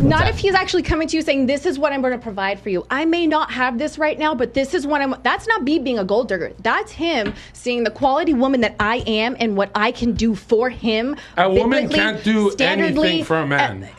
Not if he's actually coming to you saying, this is what I'm going to provide for you. I may not have this right now, but this is what I'm... That's not me being a gold digger. That's him seeing the quality woman that I am and what I can do for him. A woman can't do anything for a man.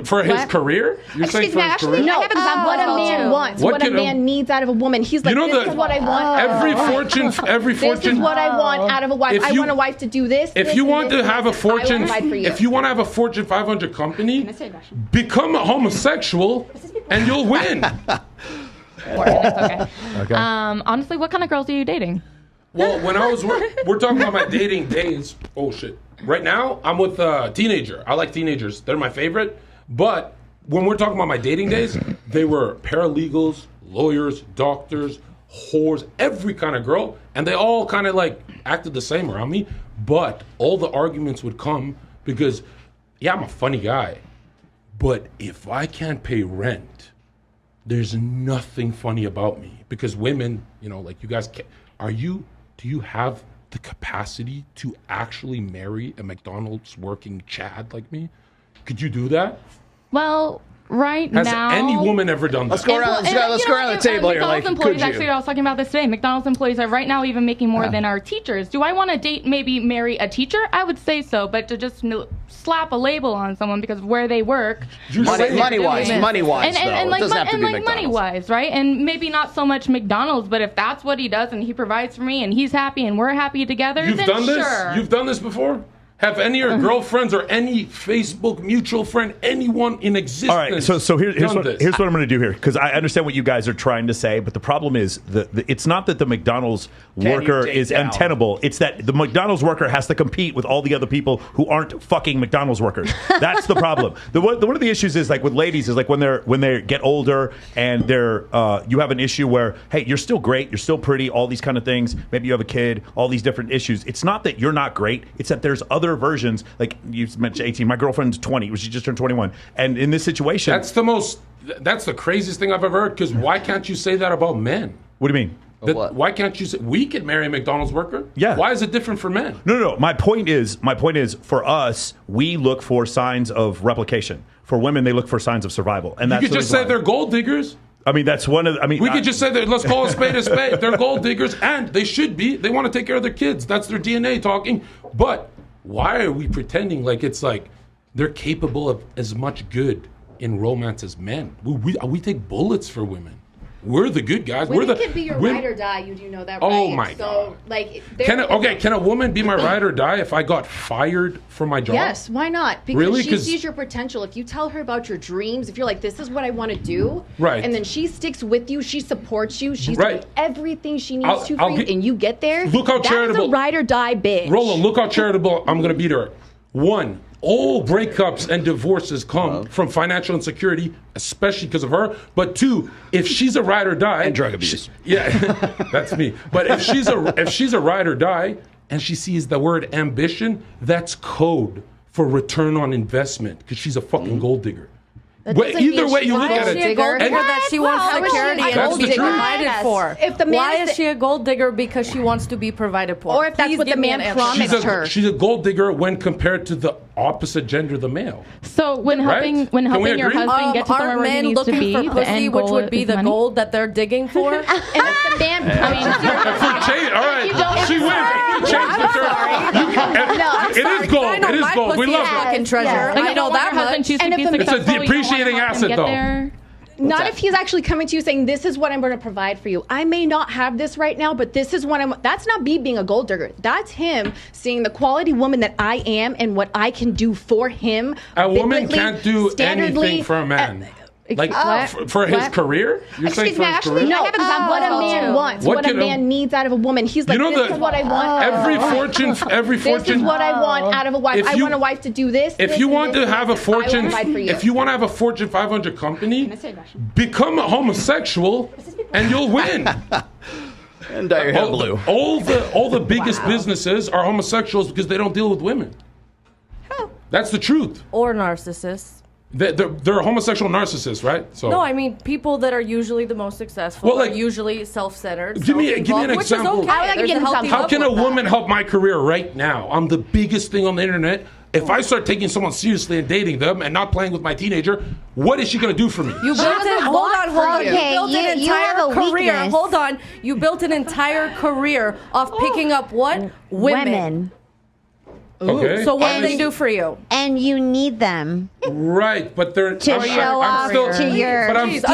For his career? You're saying for his career? No, what a man wants, what a man needs out of a woman. He's like, this is what I want. Every fortune. This is what I want out of a wife. I want a wife to do this. If you want to have a Fortune 500 company, become a homosexual and you'll win. Okay. Honestly, what kind of girls are you dating? Well, when we're talking about my dating days. Oh shit. Right now, I'm with a teenager. I like teenagers. They're my favorite. But when we're talking about my dating days, they were paralegals, lawyers, doctors, whores, every kind of girl. And they all kind of like acted the same around me. But all the arguments would come because, yeah, I'm a funny guy. But if I can't pay rent, there's nothing funny about me. Because women, like you guys, do you have the capacity to actually marry a McDonald's working Chad like me? Could you do that? Well, now... Has any woman ever done that? Let's go around the table here. McDonald's employees, actually, I was talking about this today. McDonald's employees are right now even making more than our teachers. Do I want to date, maybe marry a teacher? I would say so, but to just slap a label on someone because of where they work. Money-wise, and like money-wise, right? And maybe not so much McDonald's, but if that's what he does and he provides for me and he's happy and we're happy together, then sure. You've done this before? Have any of your girlfriends or any Facebook mutual friend, anyone in existence? All right, so here's what I'm going to do here, because I understand what you guys are trying to say, but the problem is it's not that the McDonald's worker is untenable. It's that the McDonald's worker has to compete with all the other people who aren't fucking McDonald's workers. That's the problem. One of the issues is like with ladies is like when they get older and you have an issue where, hey, you're still great, you're still pretty, all these kind of things. Maybe you have a kid, all these different issues. It's not that you're not great. It's that there's other versions, like you mentioned 18. My girlfriend's 20. She just turned 21. And in this situation... That's the craziest thing I've ever heard, because why can't you say that about men? What do you mean? Why can't you say... We could marry a McDonald's worker? Yeah. Why is it different for men? No. My point is, for us, we look for signs of replication. For women, they look for signs of survival. And that's you could just say they're gold diggers. I mean, that's one of... we could just say that, let's call a spade a spade. They're gold diggers, and they should be. They want to take care of their kids. That's their DNA talking. But... why are we pretending like it's like they're capable of as much good in romance as men? We take bullets for women. We're the good guys. Women could be your ride or die. You do know that, right? Oh my God. Can a woman be my ride or die if I got fired from my job? Yes, why not? Because she sees your potential. If you tell her about your dreams, if you're like, this is what I want to do, right, and then she sticks with you, she supports you, she's doing everything she needs to for you, and you get there, look how charitable. That's a ride or die bitch. Roland, look how charitable I'm going to beat her. One, all breakups and divorces come from financial insecurity, especially because of her. But two, if she's a ride or die, and drug abuse, that's me. But if she's a ride or die, and she sees the word ambition, that's code for return on investment, because she's a fucking gold digger. Either way you look at it, she a gold digger that she wants security and to be provided for? Why is she a gold digger? Because she wants to be provided for. Or if that's what the man promised her. She's a gold digger when compared to the opposite gender, the male. So when helping your husband get to somewhere where he needs to be, for pussy, which would be the gold that they're digging for. And if the man, all right, she wins. It is gold. It is gold. We love fucking treasure. I know that much. It's a depreciating asset, though. Not if he's actually coming to you saying, this is what I'm going to provide for you. I may not have this right now, but this is what I'm... That's not me being a gold digger. That's him seeing the quality woman that I am and what I can do for him. A woman can't do anything for a man. For his career? You're saying for his career? No, what a man wants, what a man needs out of a woman. He's like, this is what I want. Every fortune. This is what I want out of a wife. I want a wife to do this. If you want to have a Fortune 500 company, become a homosexual and you'll win. And dye your hair blue. All the biggest businesses are homosexuals because they don't deal with women. That's the truth. Or narcissists. They're homosexual narcissists, right? So no, I mean people that are usually the most successful are usually self-centered. Give me an example. Which is okay. How can a woman help my career right now? I'm the biggest thing on the internet. If I start taking someone seriously and dating them and not playing with my teenager, what is she going to do for me? You built it. Hold on. Okay, You built an you have entire a career. weakness. Hold on. You built an entire career off picking up what? Women. Okay. So what do they do for you? And you need them Right, but they're to show off to your students.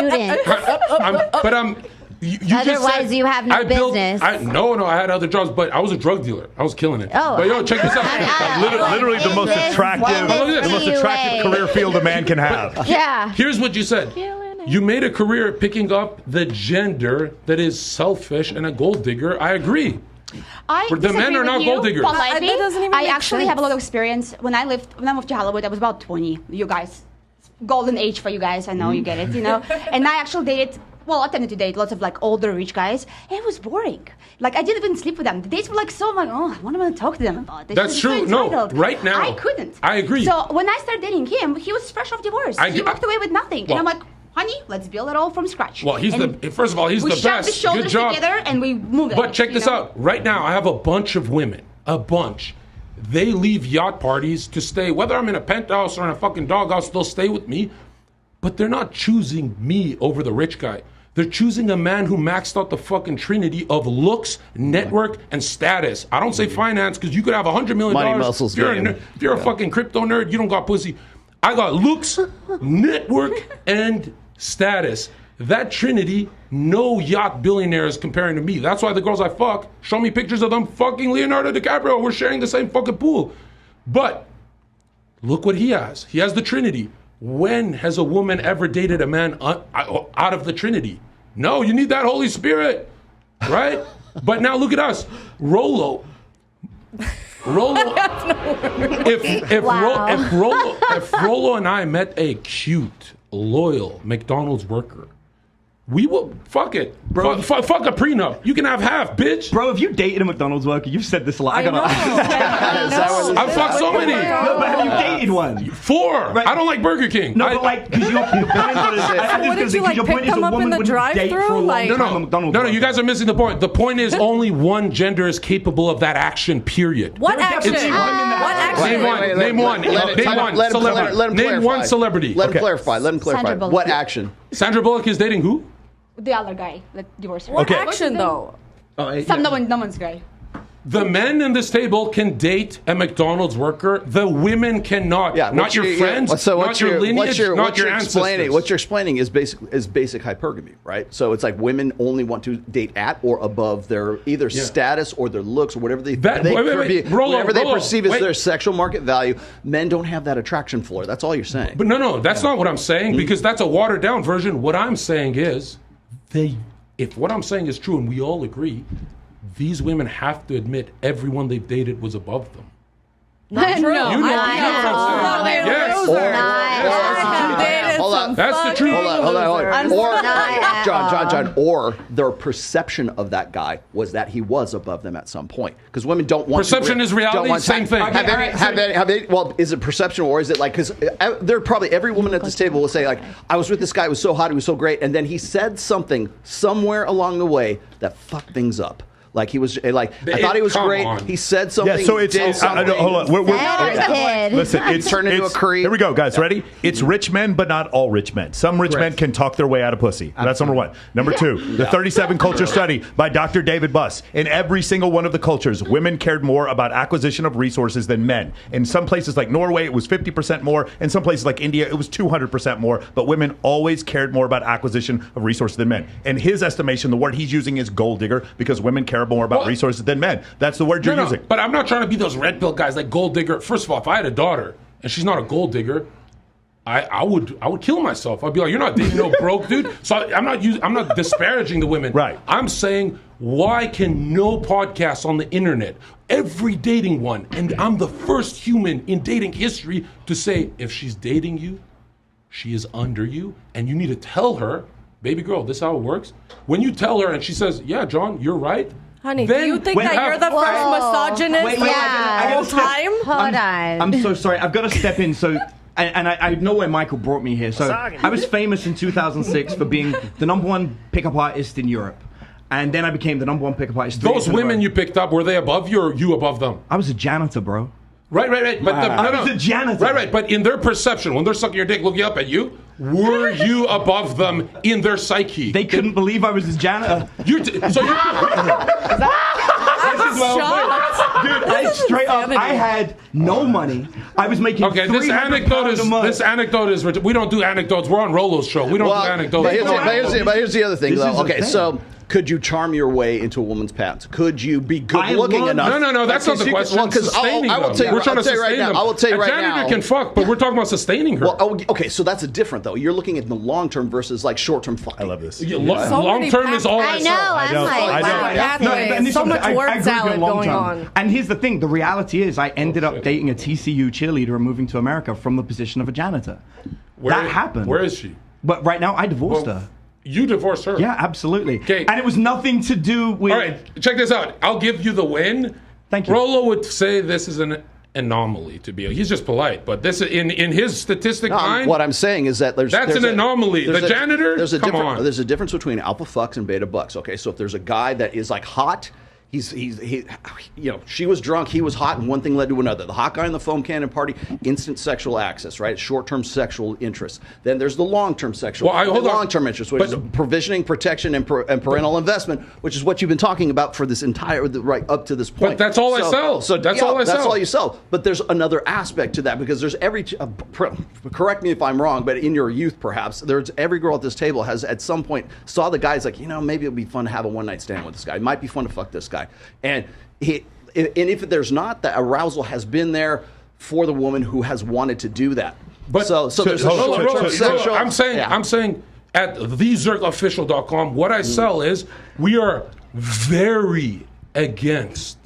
You just Otherwise, said you have no business. No, I had other jobs, but I was a drug dealer. I was killing it. Oh, but yo, check this out. Literally the most attractive career field a man can have. Yeah. Here's what you said. You made a career picking up the gender that is selfish and a gold digger. I agree. The men are not gold diggers. Politely, That doesn't even I make actually sense. have a lot of experience. When I moved to Hollywood, I was about 20. You guys, golden age for you guys. I know you get it, And I actually dated. Well, I tended to date lots of like older rich guys. It was boring. Like I didn't even sleep with them. The dates were like so like, I want to talk to them about this. That's true. No, right now I couldn't. I agree. So when I started dating him, he was fresh off divorce. He walked away with nothing, and I'm like, honey, let's build it all from scratch. Well, first of all, he's the best. We shoved the shoulders Good job. together and we moved. But check this out. Right now, I have a bunch of women. A bunch. They leave yacht parties to stay. Whether I'm in a penthouse or in a fucking doghouse, they'll stay with me. But they're not choosing me over the rich guy. They're choosing a man who maxed out the fucking trinity of looks, network, and status. I don't say finance because you could have $100 million. Money muscles If you're a fucking crypto nerd, you don't got pussy. I got looks, network, and status. That trinity, no yacht billionaire is comparing to me. That's why the girls I fuck show me pictures of them fucking Leonardo DiCaprio. We're sharing the same fucking pool. But look what he has. He has the trinity. When has a woman ever dated a man out of the trinity? No, you need that Holy Spirit, right? But now look at us. Rollo, if Rollo and I met a cute, loyal McDonald's worker, we will fuck it, bro. Fuck a prenup. You can have half, bitch. Bro, if you dated a McDonald's worker, you've said this a lot. I've fucked so many. No, but have you dated one? 4. Right. I don't like Burger King. No, but like, because your point is, your point is a woman wouldn't date for a long time a McDonald's worker. No, you guys are missing the point. The point is only one gender is capable of that action, period. What action? What action? Name one. Name one celebrity. Let him clarify. What action? Sandra Bullock is dating who? The other guy that divorced her. What action though? No one's guy. The men in this table can date a McDonald's worker. The women cannot. Yeah, not your friends, not your lineage, not your ancestors. What you're explaining is basic hypergamy, right? So it's like women only want to date at or above their either status or their looks or whatever they perceive as their sexual market value. Men don't have that attraction for. That's all you're saying. But no, that's not what I'm saying because that's a watered down version. What I'm saying is, if what I'm saying is true and we all agree, these women have to admit everyone they've dated was above them. Not true. That's the truth. Hold on. Or John, or their perception of that guy was that he was above them at some point. Because women don't want perception is reality. Same thing. Well, is it perception or is it like? Because there probably every woman at this table will say like, I was with this guy, it was so hot, he was so great, and then he said something somewhere along the way that fucked things up. Like he was like, I thought he was great. He said something. Yeah, so it's hold on. Listen, it's turned into a creep. Here we go, guys. Ready? It's rich men, but not all rich men. Some rich men can talk their way out of pussy. That's number one. Number two, the 37 culture study by Dr. David Buss. In every single one of the cultures, women cared more about acquisition of resources than men. In some places like Norway, it was 50% more. In some places like India, it was 200% more. But women always cared more about acquisition of resources than men. In his estimation, the word he's using is gold digger because women care more about resources than men. That's the word you're using. But I'm not trying to be those red pill guys like gold digger. First of all, if I had a daughter and she's not a gold digger, I would kill myself. I'd be like, you're not dating no broke dude. So I'm not disparaging the women. Right. I'm saying, why can no podcast on the internet, every dating one, and I'm the first human in dating history to say, if she's dating you, she is under you, and you need to tell her, baby girl, this is how it works. When you tell her and she says, yeah, John, you're right. Honey, do you think that you're the first misogynist of all time? Hold on. I'm so sorry. I've got to step in. So, and I know why Michael brought me here. So I was famous in 2006 for being the #1 pickup artist in Europe. And then I became the #1 pickup artist. Those women you picked up, were they above you or you above them? I was a janitor, bro. Right. But I was a janitor. Right. But in their perception, when they're sucking your dick, looking up at you, were you above them in their psyche? They couldn't believe I was a janitor. Dude, straight up, I had no money. I was making this anecdote is we don't do anecdotes. We're on Rolo's show. We don't do anecdotes. But here's the other thing, though. Okay, so could you charm your way into a woman's pants? Could you be good looking enough? No, that's not the question. Well, because I will tell you right now. A janitor can fuck, but we're talking about sustaining her. Well, okay, so that's a different though. You're looking at the long term versus like short term fucking. I love this. Long term is all I know. So much word salad going on. And here's the thing: the reality is, I ended up dating a TCU cheerleader and moving to America from the position of a janitor. That happened. Where is she? But right now, I divorced her. You divorced her? Yeah, absolutely. Okay. And it was nothing to do with... All right, check this out. I'll give you the win. Thank you. Rolo would say this is an anomaly to be... He's just polite, but this in his statistic mind... What I'm saying is that there's an anomaly. The janitor? Come on. There's a difference between alpha fucks and beta bucks, okay? So if there's a guy that is like hot... she was drunk, he was hot, and one thing led to another. The hot guy in the foam cannon party, instant sexual access, right? Short-term sexual interest. Then there's the long-term sexual, long-term interest, which is provisioning, protection, and parental investment, which is what you've been talking about for this entire right up to this point. But that's all I sell. So that's all I sell. That's all you sell. But there's another aspect to that because there's correct me if I'm wrong, but in your youth, perhaps there's every girl at this table has at some point saw the guy's like, maybe it'll be fun to have a one-night stand with this guy. It might be fun to fuck this guy. And if there's not, the arousal has been there for the woman who has wanted to do that. But so there's I'm saying at thezerkaofficial.com, what I sell is we are very against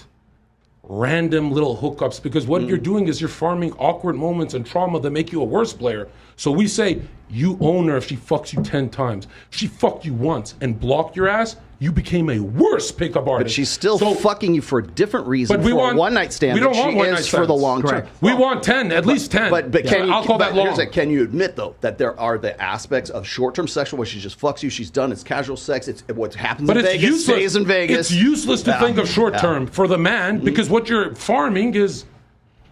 random little hookups because what you're doing is you're farming awkward moments and trauma that make you a worse player. So we say you own her if she fucks you 10 times. If she fucked you once and blocked your ass, you became a worse pickup artist. But she's still fucking you for a different reason for a one-night stand. We don't want one-night stands for the long term. We want 10, at least 10. But I'll call that long. Can you admit, though, that there are the aspects of short-term sexual where she just fucks you, she's done, it's casual sex, it's what happens in Vegas, stays in Vegas. It's useless to think of short-term for the man because what you're farming is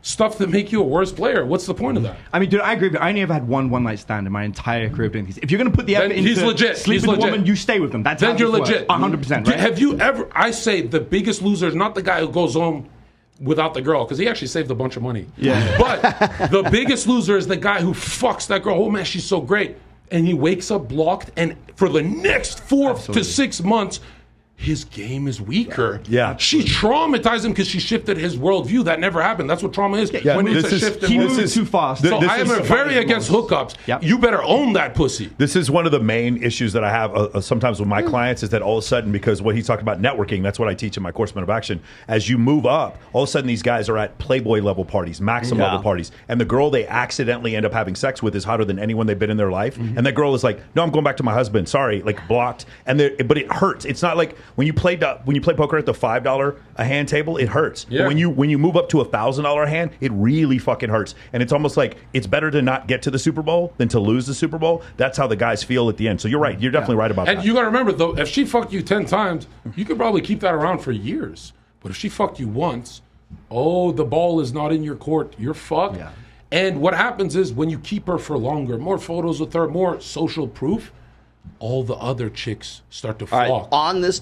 stuff that make you a worse player. What's the point of that? I mean, dude, I agree. But I only ever had one night stand in my entire career. If you're going to put the effort into sleep with a woman, you stay with them. That's then you're legit. 100%. Right? Have you ever? I say the biggest loser is not the guy who goes home without the girl because he actually saved a bunch of money. Yeah. But the biggest loser is the guy who fucks that girl. Oh man, she's so great, and he wakes up blocked, and for the next 4 to 6 months. His game is weaker. Yeah. She traumatized him because she shifted his worldview. That never happened. That's what trauma is. Yeah, when it's a shift in he moves too fast. So I am very against hookups. Yep. You better own that pussy. This is one of the main issues that I have sometimes with my clients is that all of a sudden, because what he's talking about networking, that's what I teach in my course Men of Action. As you move up, all of a sudden these guys are at Playboy level parties, Maxim level parties, and the girl they accidentally end up having sex with is hotter than anyone they've been in their life. And that girl is like, no, I'm going back to my husband. Sorry, like blocked. But it hurts. It's not like when you play poker at the $5 a hand table, it hurts. Yeah. But when you move up to $1,000 a hand, it really fucking hurts. And it's almost like it's better to not get to the Super Bowl than to lose the Super Bowl. That's how the guys feel at the end. So you're right. You're definitely right about that. And you got to remember, though, if she fucked you 10 times, you could probably keep that around for years. But if she fucked you once, the ball is not in your court. You're fucked. Yeah. And what happens is when you keep her for longer, more photos with her, more social proof, all the other chicks start to flock. On this